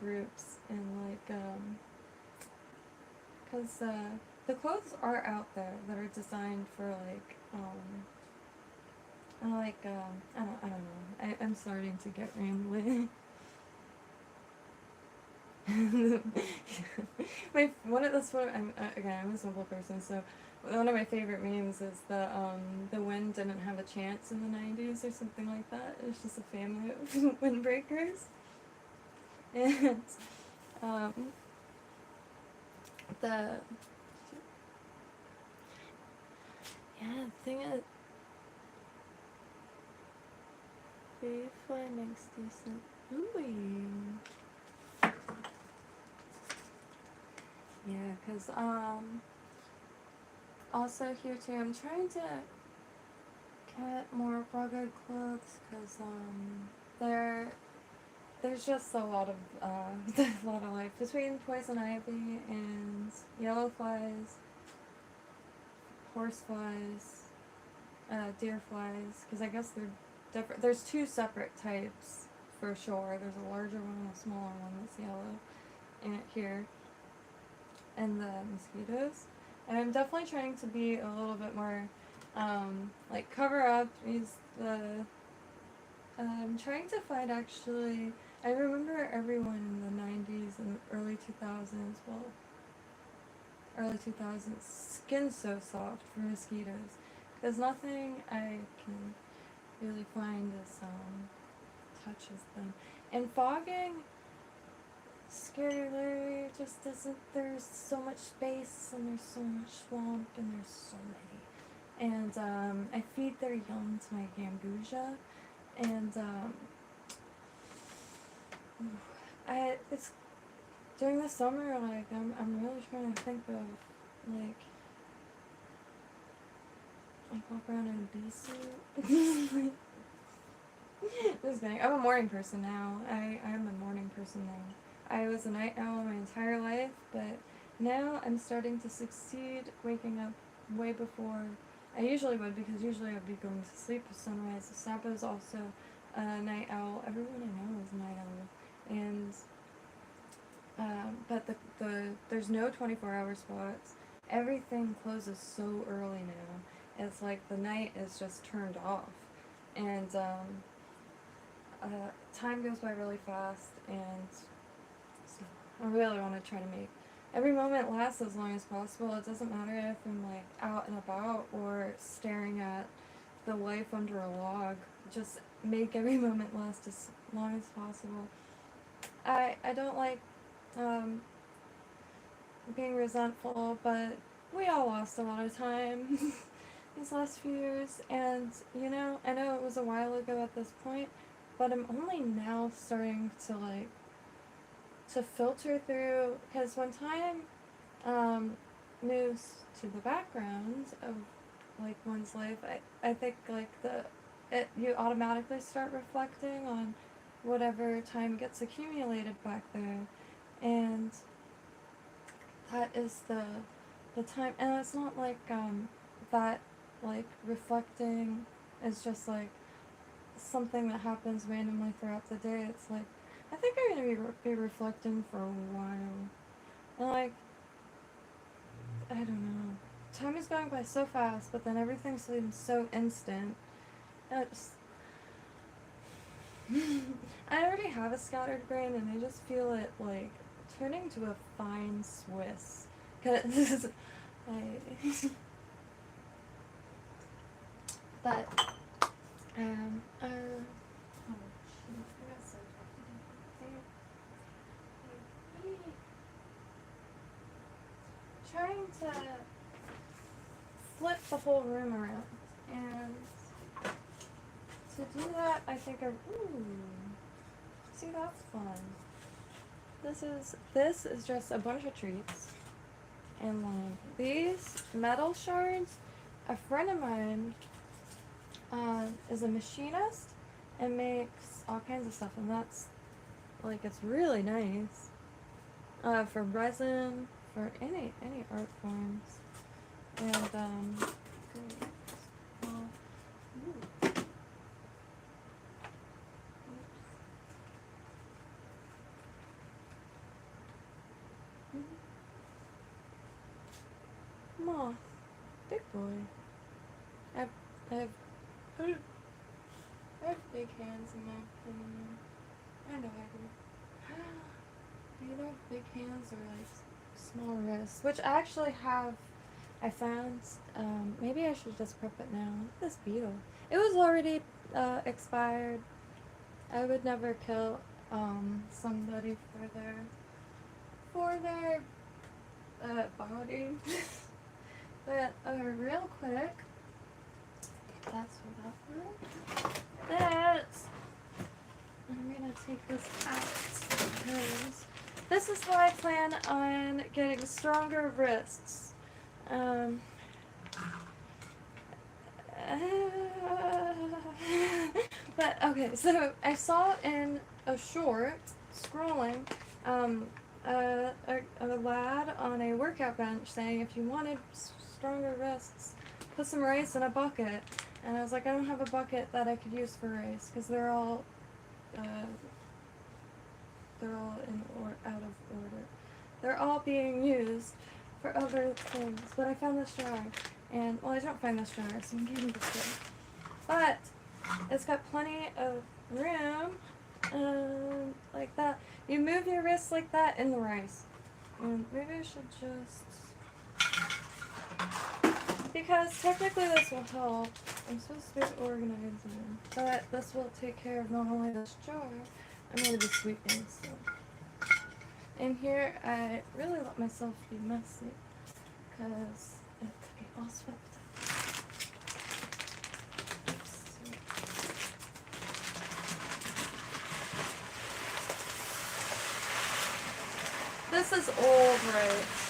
groups, and like because the clothes are out there that are designed for like I don't know. I'm starting to get rambling. I'm a simple person, so one of my favorite memes is the wind didn't have a chance in the 90s or something like that. It's just a family of windbreakers, and the thing is, Bayfly makes decent ooey. Yeah, because also here too, I'm trying to get more rugged clothes, because there's just a lot of a lot of life between poison ivy and yellow flies, horse flies, deer flies, because I guess they're different. There's two separate types for sure. There's a larger one and a smaller one that's yellow, and here, and the mosquitoes. And I'm definitely trying to be a little bit more, like, cover up, I'm trying to find, actually, I remember everyone in the 90s and early 2000s, early 2000s, skin's so soft for mosquitoes, because nothing I can really find is, touches them. And fogging, Scary Larry just doesn't. There's so much space, and there's so much swamp, and there's so many. And I feed their young to my gambusia, and it's during the summer. Like I'm really trying to think of like walk around in a bee suit. Just kidding. I'm a morning person now. I'm a morning person now. I was a night owl my entire life, but now I'm starting to succeed waking up way before I usually would, because usually I'd be going to sleep with sunrise. Sapa is also a night owl. Everyone I know is a night owl. And but there's no 24-hour spots. Everything closes so early now. It's like the night is just turned off, and time goes by really fast. And so I really want to try to make every moment last as long as possible. It doesn't matter if I'm like out and about or staring at the life under a log. Just make every moment last as long as possible. I don't like being resentful, but we all lost a lot of time these last few years, and you know, I know it was a while ago at this point, but I'm only now starting to like to filter through, because when time moves to the background of like one's life, I think like you automatically start reflecting on whatever time gets accumulated back there, and that is the time. And it's not like that like reflecting is just like something that happens randomly throughout the day. It's like I think I'm gonna be reflecting for a while, and like I don't know, time is going by so fast, but then everything seems so instant. It's I already have a scattered brain, and I just feel it like turning to a fine Swiss. Cause but oh shoot, I got so trying to flip the whole room around, and to do that, I think see, that's fun. This is just a bunch of treats, and these metal shards. A friend of mine is a machinist and makes all kinds of stuff, and that's like it's really nice for resin, for any art forms, and great. Well, Moth, big boy. I have big hands in my opinion. I know I do. I either have big hands or like small wrists, which I actually have. I found. Maybe I should just prep it now. Look at this beetle. It was already expired. I would never kill somebody for their body. But real quick, that's for that one. That's I'm gonna take this out because this is how I plan on getting stronger wrists. But okay, so I saw in a short scrolling a lad on a workout bench saying if you wanted stronger wrists, put some rice in a bucket. And I was like, I don't have a bucket that I could use for rice because they're all out of order. They're all being used for other things. But I found this jar, and well, I don't find this jar, so I'm getting this jar. But it's got plenty of room, like that. You move your wrists like that in the rice. And maybe I should just, because technically this will help. I'm supposed to be organizing, but this will take care of not only this jar. I'm going to be sweeping, so. In here, I really let myself be messy, because it could be all swept up. This is old rice.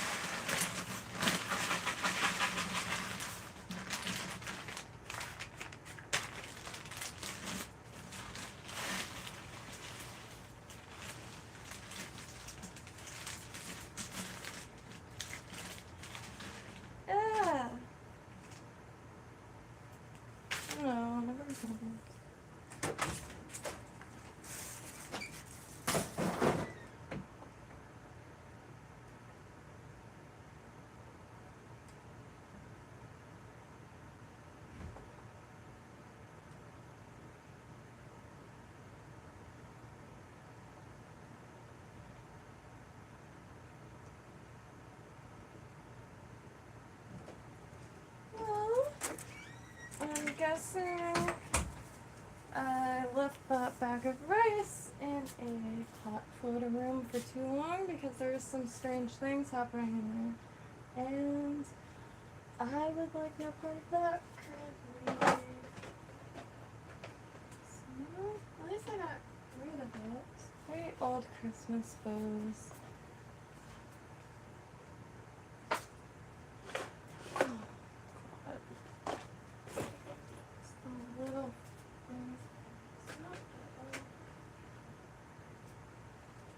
guessing I left that bag of rice in a hot floater room for too long because there's some strange things happening in there. And I would like no part of that currently. So, at least I got rid of it. Very old Christmas bows.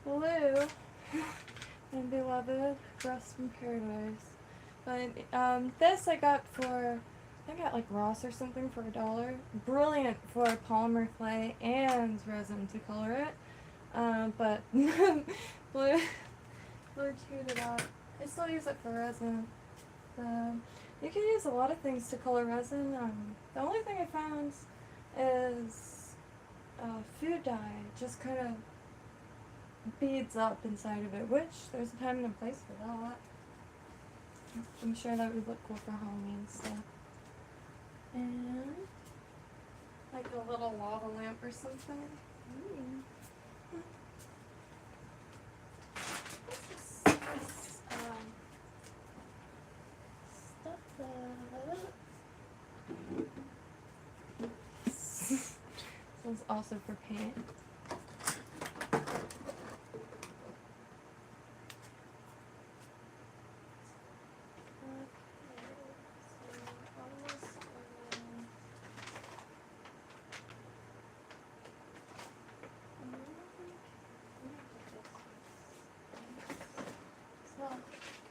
Blue and beloved, rest in paradise. But this I got for, I got like Ross or something for $1. Brilliant for polymer clay and resin to color it. But blue chewed it out. I still use it for resin. You can use a lot of things to color resin. The only thing I found is food dye. Just kind of beads up inside of it, which there's a time and a place for that. I'm sure that would look cool for Halloween stuff. And like a little lava lamp or something. What's this stuff this one's also for paint.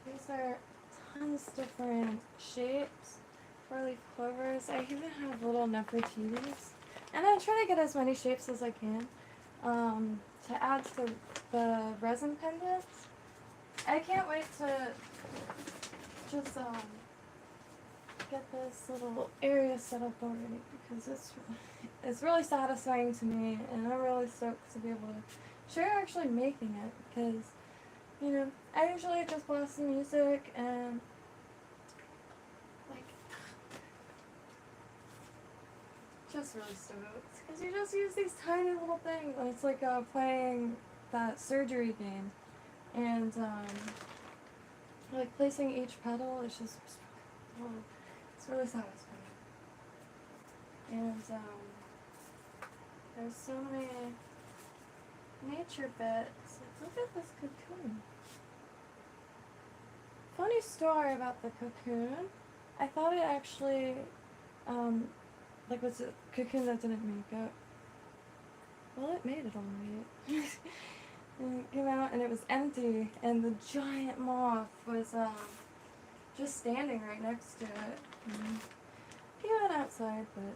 These are tons of different shapes for leaf clovers. I even have little Nefertitis. And I try to get as many shapes as I can to add to the resin pendants. I can't wait to just get this little area set up already because it's really satisfying to me, and I'm really stoked to be able to share actually making it because, you know, I usually just blast the music and like just really stoked because you just use these tiny little things. It's like playing that surgery game, and like placing each petal is just it's really satisfying. And there's so many nature bits. Look at this cocoon. Funny story about the cocoon. I thought it actually, like was a cocoon that didn't make it. Well, it made it all right. And it came out and it was empty, and the giant moth was just standing right next to it. He went outside, but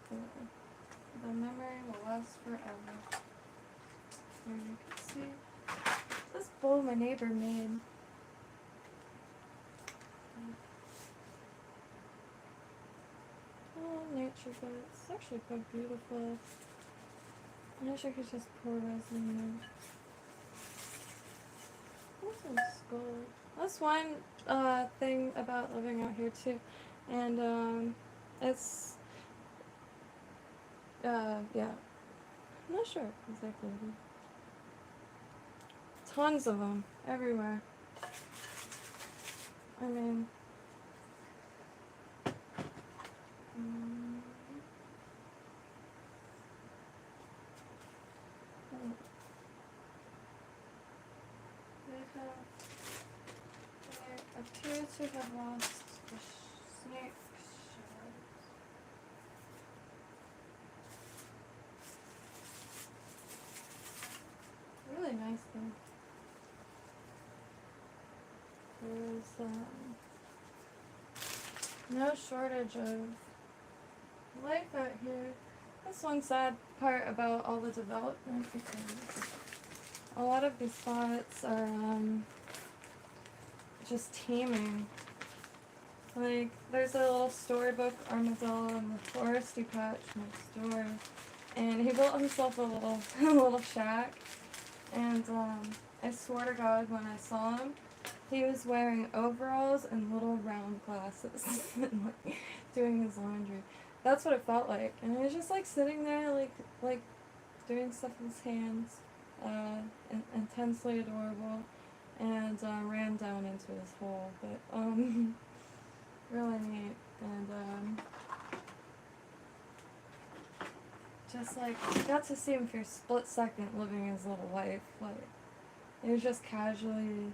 the memory will last forever. There you can see this bowl my neighbor made. Oh, nature bits. It's actually quite beautiful. I wish I could just pour resin in there. What's this gold? That's one thing about living out here too, and it's yeah, I'm not sure exactly. Tons of them everywhere. I mean, they appear to have lost the snake shells. Really nice thing. There's no shortage of life out here. That's one sad part about all the development, because a lot of these spots are just teeming. Like, there's a little storybook armadillo in the foresty patch next door, and he built himself a little little shack. And I swear to God, when I saw him, he was wearing overalls and little round glasses and like doing his laundry. that's what it felt like. And he was just like sitting there, like doing stuff with his hands, intensely adorable, and ran down into his hole. But really neat. And just like got to see him for a split second living his little life. Like it was just casually,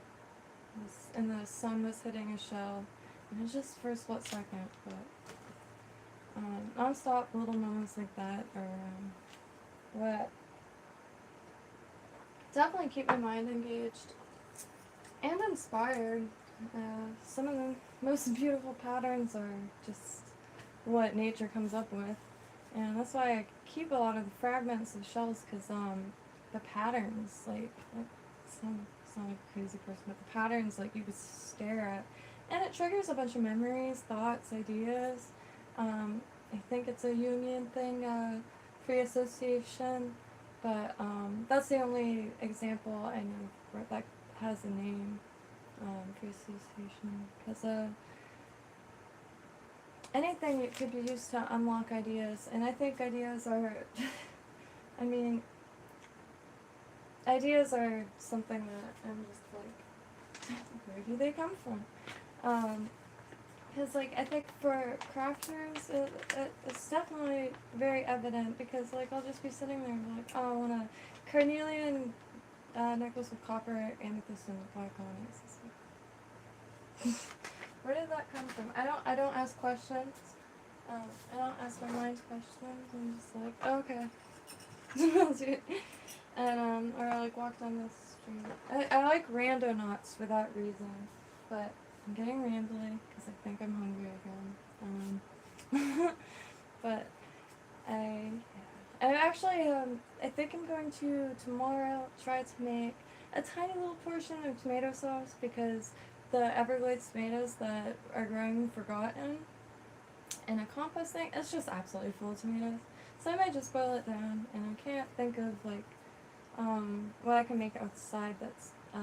and the sun was hitting his shell. It was just for a split second, but non-stop little moments like that are what definitely keep my mind engaged and inspired. Some of the most beautiful patterns are just what nature comes up with, and that's why I keep a lot of the fragments of shells, because the patterns, like sound like a crazy person, but the patterns, like, you could stare at, and it triggers a bunch of memories, thoughts, ideas. I think it's a Jungian thing, free association, but that's the only example I know where that has a name, free association, because anything it could be used to unlock ideas, and I think ideas are, I mean, ideas are something that I'm just like, where do they come from? Because, like, I think for crafters, it's definitely very evident, because, like, I'll just be sitting there and be like, oh, I want a carnelian necklace with copper, amethyst, and black onyx. Like, where did that come from? I don't ask questions. I don't ask my mind questions. I'm just like, oh, okay. And, or I, like, walk down the street. I like randonauts for that reason, but I'm getting rambly because I think I'm hungry again. But I actually, I think I'm going to tomorrow try to make a tiny little portion of tomato sauce, because the Everglades tomatoes that are growing forgotten in a compost thing, it's just absolutely full of tomatoes. So I might just boil it down, and I can't think of, like, what I can make outside that's, I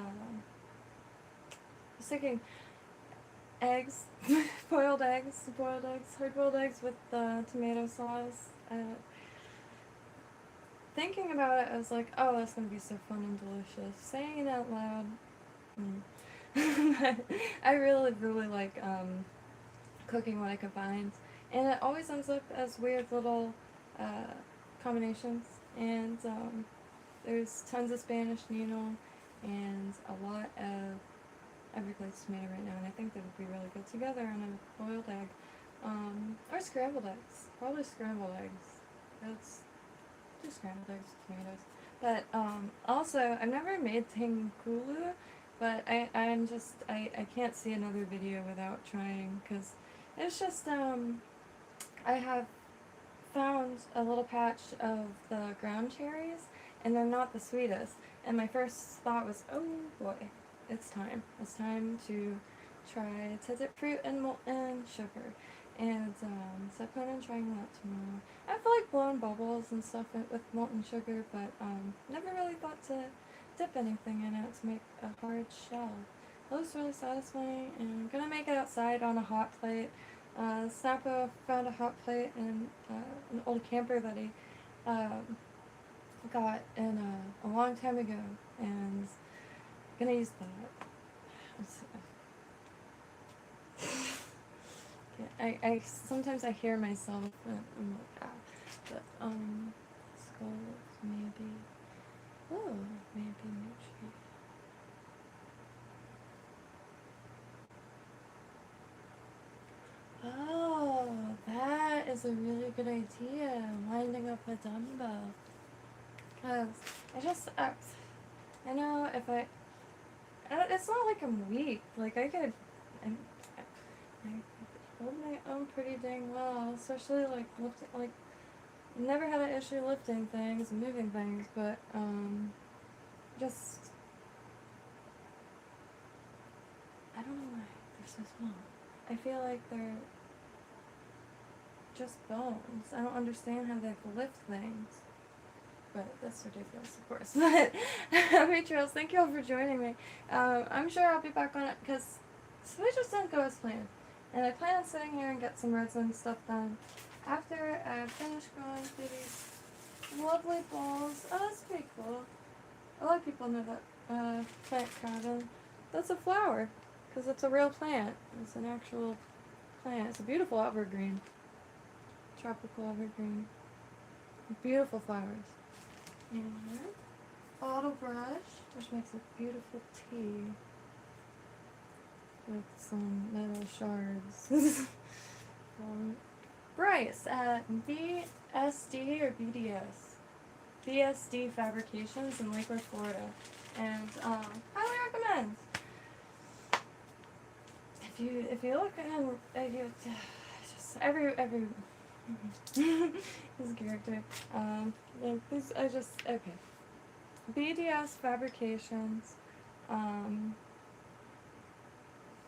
was thinking eggs, hard-boiled eggs with tomato sauce. Thinking about it, I was like, oh, that's gonna be so fun and delicious. Saying it out loud, I really, really like cooking what I can find, and it always ends up as weird little combinations. And there's tons of Spanish Nino and a lot of Everglades tomato right now, and I think they would be really good together on a boiled egg, or scrambled eggs. Probably scrambled eggs. That's just scrambled eggs with tomatoes. But also, I've never made tangulu, but I can't see another video without trying, because it's just I have found a little patch of the ground cherries, and they're not the sweetest. And my first thought was, oh boy, it's time. It's time to try to dip fruit in molten sugar. And so I plan on trying that tomorrow. I feel like blowing bubbles and stuff with molten sugar, but never really thought to dip anything in it to make a hard shell. It looks really satisfying, and I'm gonna make it outside on a hot plate. Snappo found a hot plate in an old camper that he got in a long time ago, and I'm gonna use that. I sometimes I hear myself, and I'm like, ah, but skulls maybe. Oh, maybe Mitchie. Oh, that is a really good idea, winding up a dumbbell. Because I know if it's not like I'm weak. Like, I hold my own pretty dang well, especially, like, lifting, like, never had an issue lifting things and moving things, but, just, I don't know why they're so small. I feel like they're just bones. I don't understand how they lift things. But that's ridiculous, of course. But, Trails, thank you all for joining me. I'm sure I'll be back on it, because Switch just didn't go as planned. And I plan on sitting here and get some redstone stuff done. after I finish going through these lovely bowls, oh, that's pretty cool. A lot of people know that plant cotton. That's a flower, because it's a real plant. It's an actual plant. It's a beautiful evergreen. Tropical evergreen. Beautiful flowers. And bottle brush, which makes a beautiful tea with some metal shards. Bryce at BSD or BDS? BSD Fabrications in Lakewood, Florida. And highly recommend. If you look at just every his character. Okay. BDS Fabrications.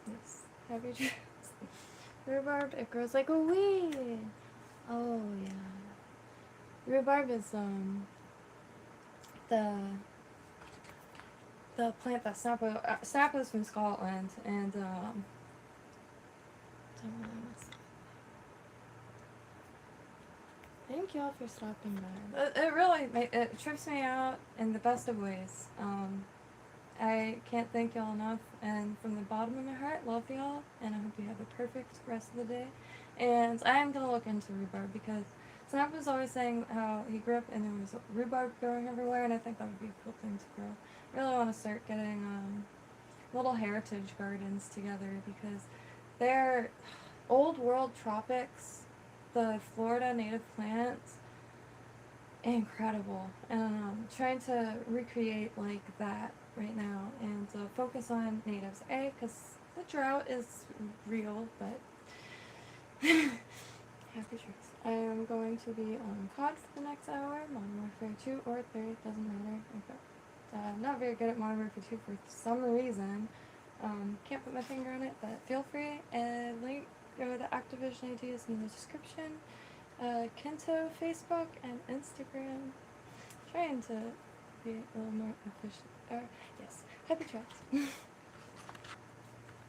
Yes. Heavy dress. Rhubarb, it grows like a weed. Oh yeah. Rhubarb is the plant that Snappo's from Scotland, and thank y'all for stopping by. It really it trips me out in the best of ways. I can't thank y'all enough, and from the bottom of my heart, love y'all, and I hope you have a perfect rest of the day. And I am gonna look into rhubarb, because Snap was always saying how he grew up and there was rhubarb growing everywhere, and I think that would be a cool thing to grow. I really want to start getting little heritage gardens together, because they're old world tropics, the Florida native plants, incredible. And I'm trying to recreate like that right now, and focus on natives. Because the drought is real, but happy trees. I am going to be on COD for the next hour, Modern Warfare 2 or 3, doesn't matter. I'm not very good at Modern Warfare 2 for some reason. Can't put my finger on it, but feel free. And link or the Activision ID is in the description. KYNTO, Facebook, and Instagram. Trying to be a little more efficient. Yes, happy tracks.